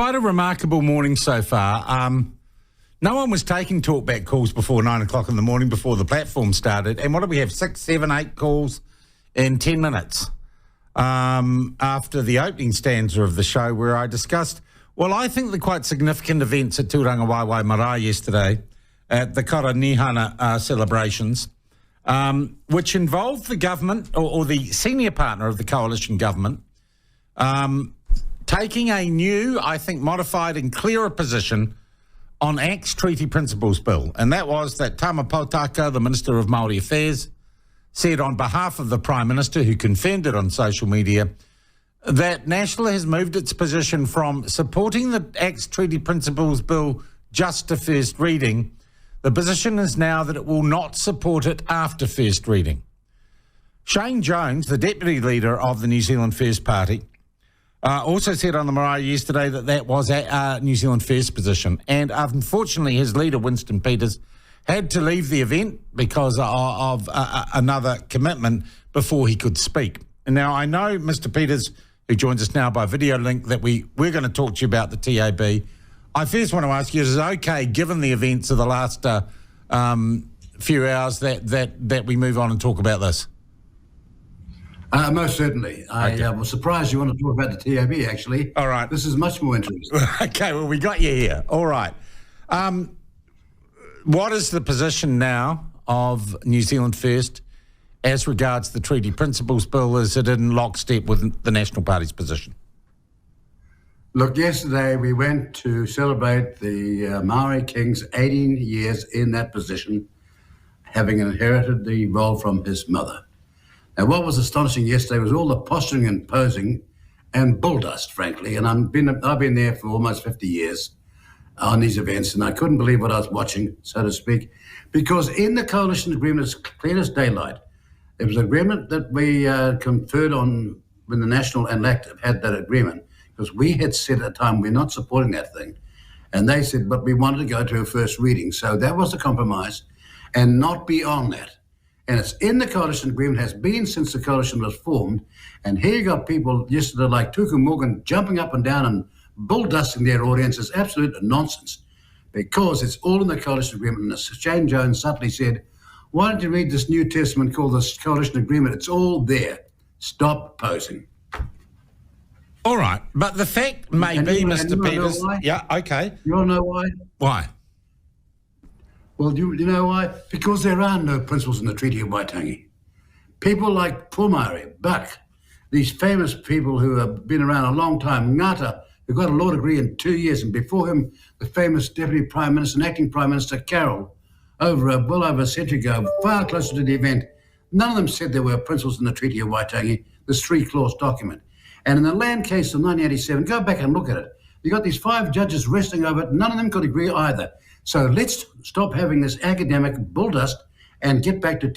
Quite a remarkable morning so far. No one was taking talkback calls before 9 o'clock in the morning before the platform started. And what did we have? 6, 7, 8 calls in 10 minutes after the opening stanza of the show, where I discussed, well, I think the quite significant events at Tūranga Waiwai Marae yesterday at the Kara Nihana celebrations, which involved the government or the senior partner of the coalition government taking a new, I think, modified and clearer position on ACT's Treaty Principles Bill. And that was that Tama Pautaka, the Minister of Māori Affairs, said on behalf of the Prime Minister, who confirmed it on social media, that National has moved its position from supporting the ACT's Treaty Principles Bill just to first reading. The position is now that it will not support it after first reading. Shane Jones, the Deputy Leader of the New Zealand First Party, also said on the Marae yesterday that that was New Zealand First position. And unfortunately, his leader, Winston Peters, had to leave the event because of another commitment before he could speak. And now, I know Mr. Peters, who joins us now by video link, that we're going to talk to you about the TAB. I first want to ask you, is it okay, given the events of the last few hours, that we move on and talk about this? Most certainly. I was surprised you want to talk about the TAB, actually. All right. This is much more interesting. Okay, well, we got you here. All right. What is the position now of New Zealand First as regards the Treaty Principles Bill? Is it in lockstep with the National Party's position? Look, yesterday we went to celebrate the Maori King's 18 years in that position, having inherited the role from his mother. Now, what was astonishing yesterday was all the posturing and posing and bull dust, frankly. And I've been there for almost 50 years on these events, and I couldn't believe what I was watching, so to speak, because in the coalition agreement, it's clear as daylight. It was an agreement that we conferred on when the National and LACT had that agreement, because we had said at the time we're not supporting that thing. And they said, but we wanted to go to a first reading. So that was the compromise, and not beyond that. And it's in the coalition agreement, has been since the coalition was formed. And here you got people yesterday like Tuku Morgan jumping up and down and bull dusting their audience. Is absolute nonsense, because it's all in the coalition agreement. And as Shane Jones subtly said, why don't you read this New Testament called the coalition agreement? It's all there. Stop posing. All right. But the fact may be, Mr. Peters. Yeah, okay. You want to know why? Why? Well, you know why? Because there are no principles in the Treaty of Waitangi. People like Pumari, Buck, these famous people who have been around a long time, Ngata, who got a law degree in 2 years, and before him, the famous Deputy Prime Minister and Acting Prime Minister Carroll, well over a century ago, far closer to the event. None of them said there were principles in the Treaty of Waitangi, this 3-clause document. And in the land case of 1987, go back and look at it. You got these 5 judges wrestling over it. None of them could agree either. So let's stop having this academic bull dust and get back to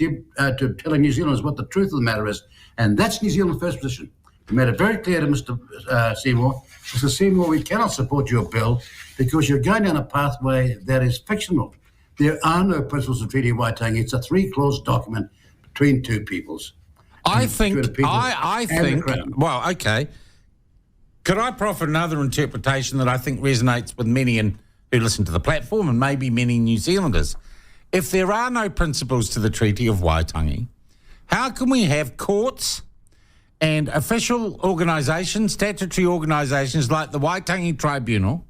telling New Zealanders what the truth of the matter is. And that's New Zealand's first position. We made it very clear to Mr. Seymour. Mr. Seymour, we cannot support your bill because you're going down a pathway that is fictional. There are no principles of the Treaty of Waitangi. It's a 3-clause document between two peoples. I think, well, okay. Could I proffer another interpretation that I think resonates with many who listen to the platform, and maybe many New Zealanders? If there are no principles to the Treaty of Waitangi, how can we have courts and official organisations, statutory organisations like the Waitangi Tribunal,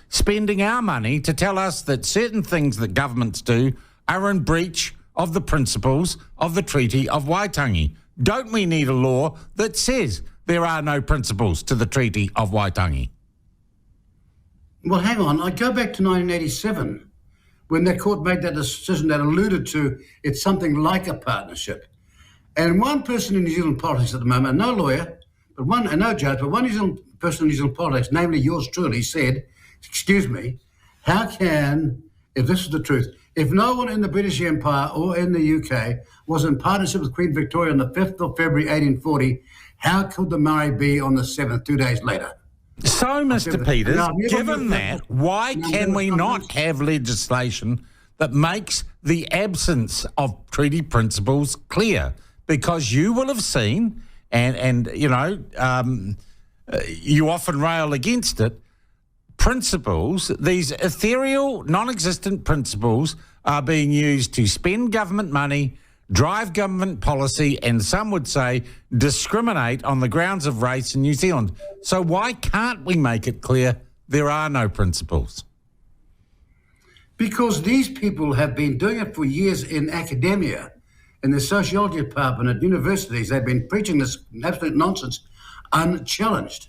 spending our money to tell us that certain things that governments do are in breach of the principles of the Treaty of Waitangi? Don't we need a law that says there are no principles to the Treaty of Waitangi? Well, hang on. I go back to 1987 when the court made that decision that alluded to it's something like a partnership. And one person in New Zealand politics at the moment, no lawyer, but no judge, but one New Zealand person in New Zealand politics, namely yours truly, said, excuse me, how can, if this is the truth, if no one in the British Empire or in the UK was in partnership with Queen Victoria on the 5th of February 1840, how could the Maori be on the 7th, 2 days later? So, Mr. Peters, given that, why can we not have legislation that makes the absence of treaty principles clear? Because you will have seen, and you know, you often rail against it, principles, these ethereal, non-existent principles, are being used to spend government money, drive government policy, and some would say discriminate on the grounds of race in New Zealand. So why can't we make it clear there are no principles? Because these people have been doing it for years in academia, in the sociology department at universities. They've been preaching this absolute nonsense unchallenged,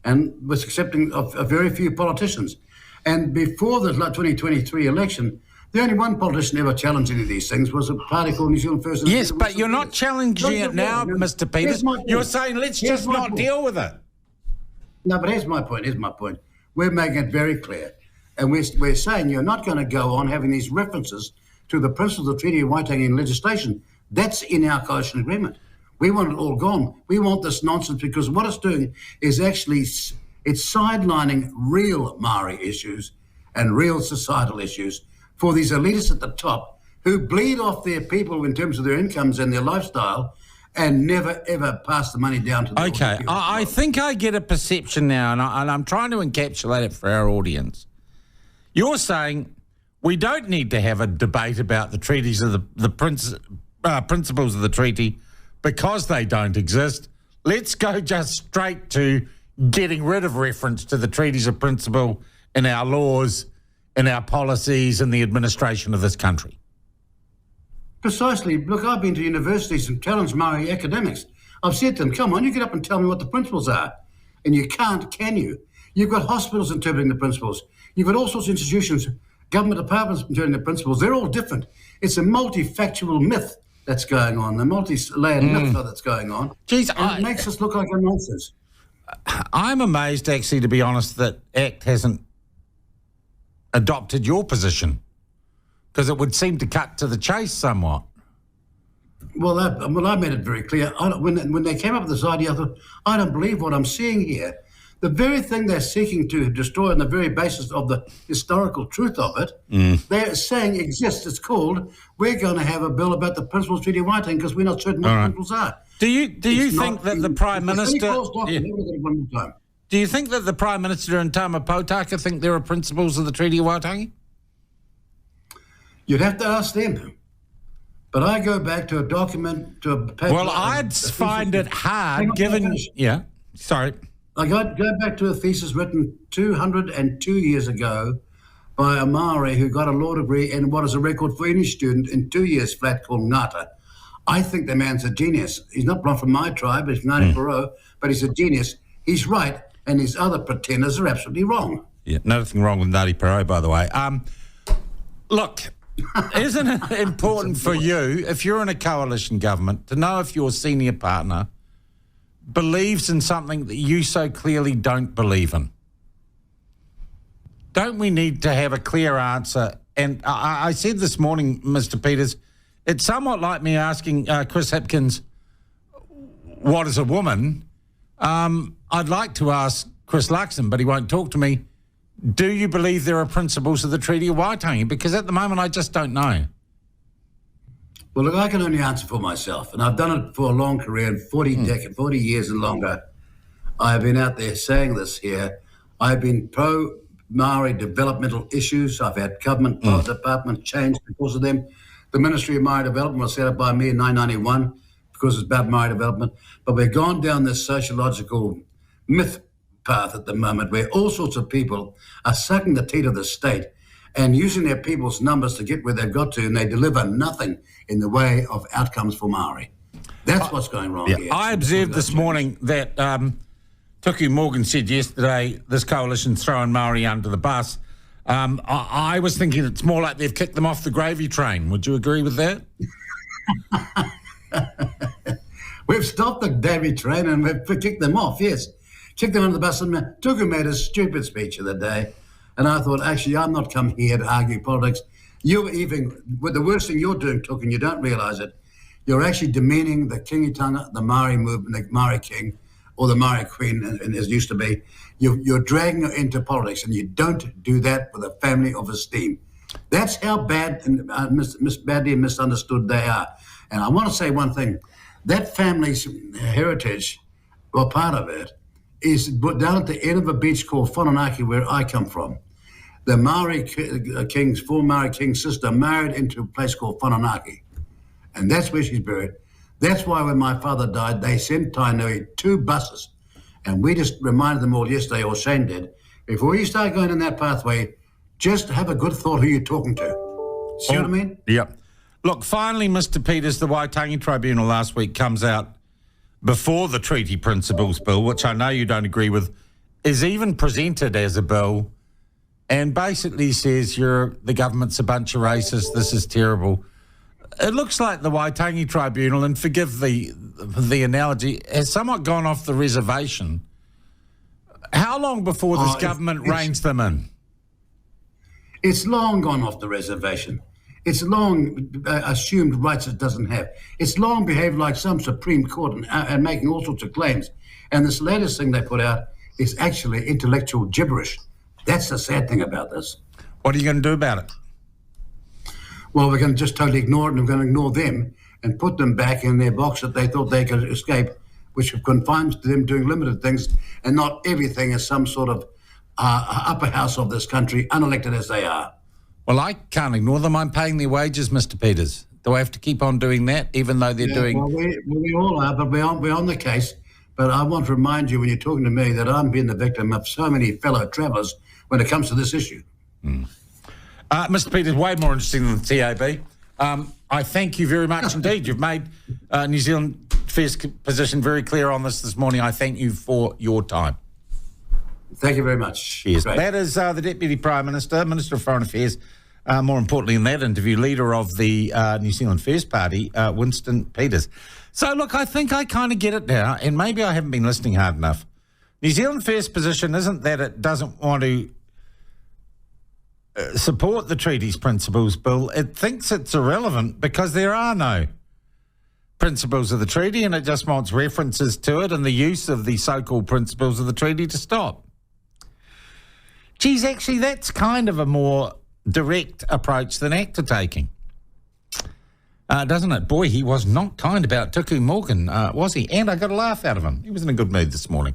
and with accepting of very few politicians. And before the 2023 election, the only one politician ever challenged any of these things was a party called New Zealand First. Yes, but you're not challenging it now, Mr. Peters. You're saying let's just not deal with it. No, but here's my point. We're making it very clear. And we're saying you're not going to go on having these references to the principles of the Treaty of Waitangi in legislation. That's in our coalition agreement. We want it all gone. We want this nonsense because what it's doing is actually it's sidelining real Maori issues and real societal issues for these elitists at the top who bleed off their people in terms of their incomes and their lifestyle and never, ever pass the money down to the Okay, I think I get a perception now, and I'm trying to encapsulate it for our audience. You're saying we don't need to have a debate about the treaties of the principles of the treaty because they don't exist. Let's go just straight to getting rid of reference to the treaties of principle in our laws, in our policies, in the administration of this country. Precisely. Look, I've been to universities and challenged Maori academics. I've said to them, come on, you get up and tell me what the principles are. And you can't, can you? You've got hospitals interpreting the principles. You've got all sorts of institutions, government departments interpreting the principles. They're all different. It's a multifactual myth that's going on, the multi-layered myth that's going on. Geez, it makes us look like a nonsense. I'm amazed, actually, to be honest, that ACT hasn't adopted your position, because it would seem to cut to the chase somewhat. Well, I made it very clear. When they came up with this idea, I thought, I don't believe what I'm seeing here. The very thing they're seeking to destroy on the very basis of the historical truth of it, they're saying exists. It's called, we're going to have a bill about the principles of Treaty of Waitangi because we're not certain what the principles are. Do you think that the Prime Minister... Do you think that the Prime Minister and Tama Potaka think there are principles of the Treaty of Waitangi? You'd have to ask them. But I go back to a document, to a paper... Well, I'd find it hard given... Yeah, sorry. I go back to a thesis written 202 years ago by a Maori who got a law degree in what is a record for any student in 2 years flat called ngata. I think the man's a genius. He's not from my tribe, he's from Ngāti Porou, but he's a genius. He's right, and these other pretenders are absolutely wrong. Yeah, nothing wrong with Ngāti Porou, by the way. Look, isn't it important for you, if you're in a coalition government, to know if your senior partner believes in something that you so clearly don't believe in? Don't we need to have a clear answer? And I said this morning, Mr. Peters, it's somewhat like me asking Chris Hipkins, what is a woman? I'd like to ask Chris Luxon, but he won't talk to me. Do you believe there are principles of the Treaty of Waitangi? Because at the moment, I just don't know. Well, look, I can only answer for myself, and I've done it for a long career, 40 years and longer. I've been out there saying this here. I've been pro-Maori developmental issues. I've had government departments changed because of them. The Ministry of Maori Development was set up by me in 1991 because it's about Maori development. But we've gone down this sociological myth path at the moment where all sorts of people are sucking the teat of the state and using their people's numbers to get where they've got to, and they deliver nothing in the way of outcomes for Maori. That's what's going wrong here. I observed this morning that Tuku Morgan said yesterday this coalition's throwing Maori under the bus. I was thinking it's more like they've kicked them off the gravy train. Would you agree with that? We've stopped the gravy train and we've kicked them off, yes. Kicked them under the bus. And Tuku made a stupid speech of the day. And I thought, actually, I'm not come here to argue politics. The worst thing you're doing, Tuku, and you don't realise it, you're actually demeaning the Kingitanga, the Maori movement, the Maori king, or the Maori queen, and as used to be. You're dragging her into politics, and you don't do that with a family of esteem. That's how bad and badly misunderstood they are. And I want to say one thing. That family's heritage, or part of it, is down at the end of a beach called Whananaki, where I come from. The Maori king's, former Maori king's sister married into a place called Whananaki. And that's where she's buried. That's why when my father died, they sent Tainui 2 buses. And we just reminded them all yesterday, or Shane did, before you start going in that pathway, just have a good thought who you're talking to. See what I mean? Yep. Look, finally, Mr. Peters, the Waitangi Tribunal last week comes out before the Treaty Principles Bill, which I know you don't agree with, is even presented as a bill and basically says the government's a bunch of racists, this is terrible. It looks like the Waitangi Tribunal, and forgive the analogy, has somewhat gone off the reservation. How long before this government reins them in? It's long gone off the reservation. It's long assumed rights it doesn't have. It's long behaved like some Supreme Court and making all sorts of claims. And this latest thing they put out is actually intellectual gibberish. That's the sad thing about this. What are you going to do about it? Well, we're going to just totally ignore it, and we're going to ignore them and put them back in their box that they thought they could escape, which confines them doing limited things, and not everything is some sort of upper house of this country, unelected as they are. Well, I can't ignore them. I'm paying their wages, Mr. Peters. Do I have to keep on doing that, even though they're doing... Well, we all are, but we're on the case. But I want to remind you, when you're talking to me, that I'm being the victim of so many fellow travellers when it comes to this issue. Mr. Peters, way more interesting than the TAB. I thank you very much indeed. You've made New Zealand Fair's position very clear on this morning. I thank you for your time. Thank you very much. Yes. That is the Deputy Prime Minister, Minister of Foreign Affairs, more importantly in that interview, leader of the New Zealand First Party, Winston Peters. So, look, I think I kind of get it now, and maybe I haven't been listening hard enough. New Zealand First position isn't that it doesn't want to support the Treaty's Principles Bill. It thinks it's irrelevant because there are no principles of the treaty, and it just wants references to it and the use of the so-called principles of the treaty to stop. Geez, actually, that's kind of a more direct approach than ACT are taking. Doesn't it? Boy, he was not kind about Tuku Morgan, was he? And I got a laugh out of him. He was in a good mood this morning.